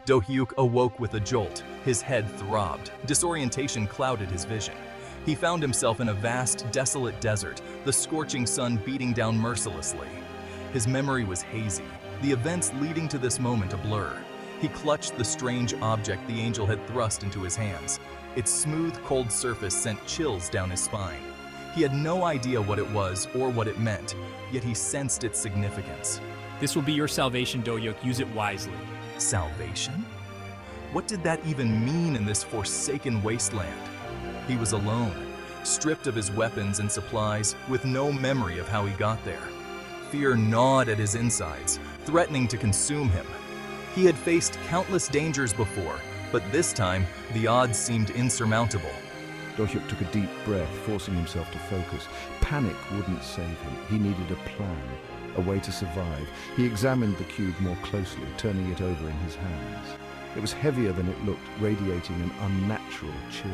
Do-hyuk awoke with a jolt. His head throbbed. Disorientation clouded his vision. He found himself in a vast, desolate desert, the scorching sun beating down mercilessly. His memory was hazy, the events leading to this moment a blur. He clutched the strange object the angel had thrust into his hands. Its smooth, cold surface sent chills down his spine. He had no idea what it was or what it meant, yet he sensed its significance. This will be your salvation, Do-hyuk. Use it wisely. Salvation? What did that even mean in this forsaken wasteland? He was alone, stripped of his weapons and supplies, with no memory of how he got there. Fear gnawed at his insides, threatening to consume him. He had faced countless dangers before, but this time, the odds seemed insurmountable. Do-hyuk took a deep breath, forcing himself to focus. Panic wouldn't save him. He needed a plan, a way to survive. He examined the cube more closely, turning it over in his hands. It was heavier than it looked, radiating an unnatural chill.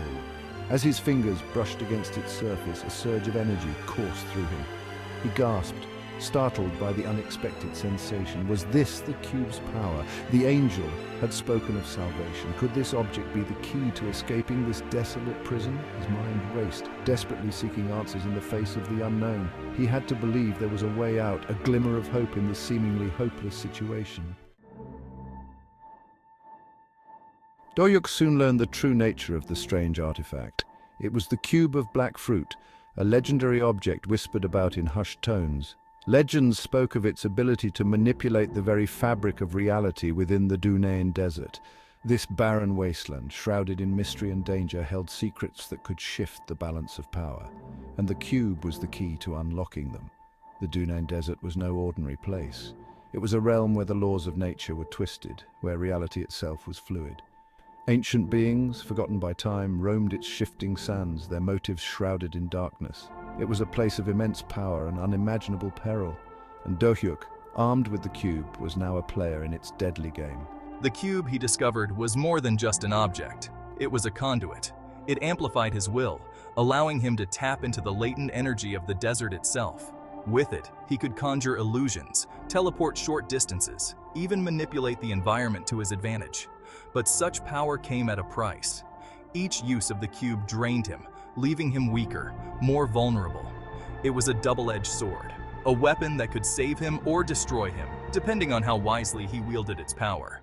As his fingers brushed against its surface, a surge of energy coursed through him. He gasped, startled by the unexpected sensation. Was this the cube's power? The angel had spoken of salvation. Could this object be the key to escaping this desolate prison? His mind raced, desperately seeking answers in the face of the unknown. He had to believe there was a way out, a glimmer of hope in this seemingly hopeless situation. Do-hyuk soon learned the true nature of the strange artifact. It was the cube of black fruit, a legendary object whispered about in hushed tones. Legends spoke of its ability to manipulate the very fabric of reality within the Dunean desert. This barren wasteland, shrouded in mystery and danger, held secrets that could shift the balance of power. And the cube was the key to unlocking them. The Dunean desert was no ordinary place. It was a realm where the laws of nature were twisted, where reality itself was fluid. Ancient beings, forgotten by time, roamed its shifting sands, their motives shrouded in darkness. It was a place of immense power and unimaginable peril, and Do-hyuk, armed with the cube, was now a player in its deadly game. The cube, he discovered, was more than just an object. It was a conduit. It amplified his will, allowing him to tap into the latent energy of the desert itself. With it, he could conjure illusions, teleport short distances, even manipulate the environment to his advantage. But such power came at a price. Each use of the cube drained him, leaving him weaker, more vulnerable. It was a double-edged sword, a weapon that could save him or destroy him, depending on how wisely he wielded its power.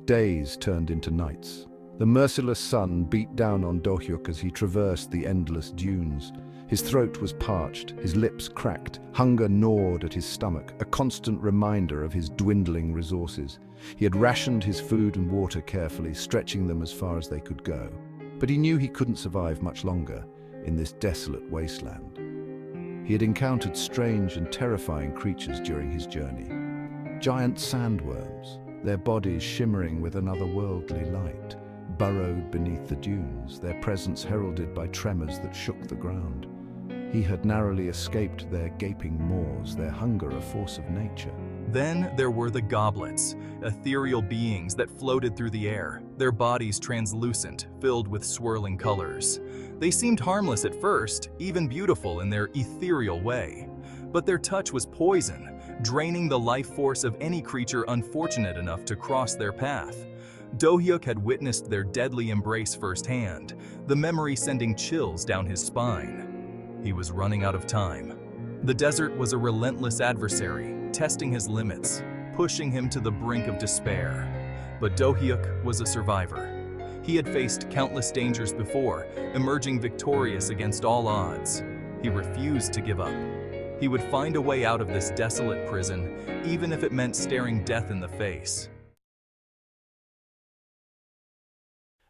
Days turned into nights. The merciless sun beat down on Do-hyuk as he traversed the endless dunes. His throat was parched, his lips cracked, hunger gnawed at his stomach, a constant reminder of his dwindling resources. He had rationed his food and water carefully, stretching them as far as they could go. But he knew he couldn't survive much longer in this desolate wasteland. He had encountered strange and terrifying creatures during his journey. Giant sandworms, their bodies shimmering with an otherworldly light, burrowed beneath the dunes, their presence heralded by tremors that shook the ground. He had narrowly escaped their gaping maws, their hunger a force of nature. Then there were the goblets, ethereal beings that floated through the air, their bodies translucent, filled with swirling colors. They seemed harmless at first, even beautiful in their ethereal way. But their touch was poison, draining the life force of any creature unfortunate enough to cross their path. Do-hyuk had witnessed their deadly embrace firsthand, the memory sending chills down his spine. He was running out of time. The desert was a relentless adversary, testing his limits, pushing him to the brink of despair. But Do-hyuk was a survivor. He had faced countless dangers before, emerging victorious against all odds. He refused to give up. He would find a way out of this desolate prison, even if it meant staring death in the face.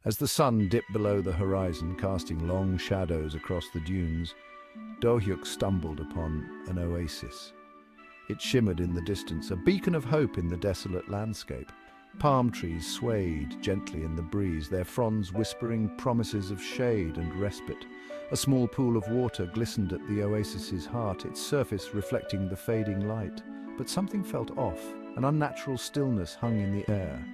As the sun dipped below the horizon, casting long shadows across the dunes, Do-hyuk stumbled upon an oasis. It shimmered in the distance, a beacon of hope in the desolate landscape. Palm trees swayed gently in the breeze, their fronds whispering promises of shade and respite. A small pool of water glistened at the oasis's heart, its surface reflecting the fading light. But something felt off. An unnatural stillness hung in the air.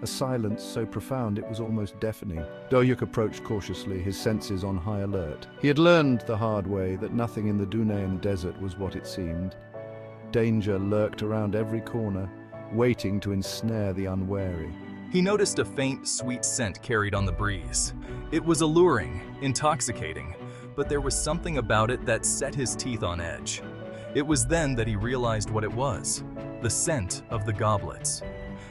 A silence so profound it was almost deafening. Do-hyuk approached cautiously, his senses on high alert. He had learned the hard way that nothing in the Dunean desert was what it seemed. Danger lurked around every corner, waiting to ensnare the unwary. He noticed a faint, sweet scent carried on the breeze. It was alluring, intoxicating, but there was something about it that set his teeth on edge. It was then that he realized what it was: the scent of the goblets.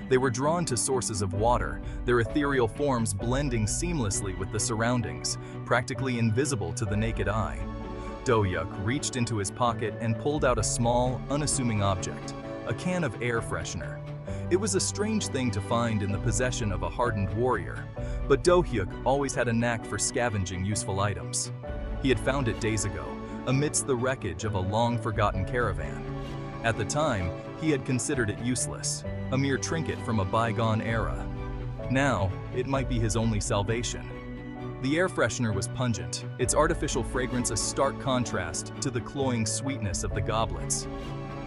They were drawn to sources of water, their ethereal forms blending seamlessly with the surroundings, practically invisible to the naked eye. Doyuk reached into his pocket and pulled out a small, unassuming object, a can of air freshener. It was a strange thing to find in the possession of a hardened warrior, but Dohyuk always had a knack for scavenging useful items. He had found it days ago, amidst the wreckage of a long-forgotten caravan. At the time, he had considered it useless, a mere trinket from a bygone era. Now, it might be his only salvation. The air freshener was pungent, its artificial fragrance a stark contrast to the cloying sweetness of the goblets.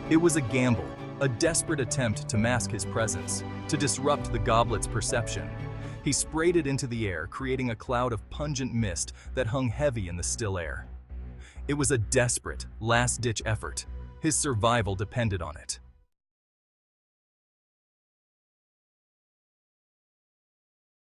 It was a gamble, a desperate attempt to mask his presence, to disrupt the goblet's perception. He sprayed it into the air, creating a cloud of pungent mist that hung heavy in the still air. It was a desperate, last-ditch effort. His survival depended on it.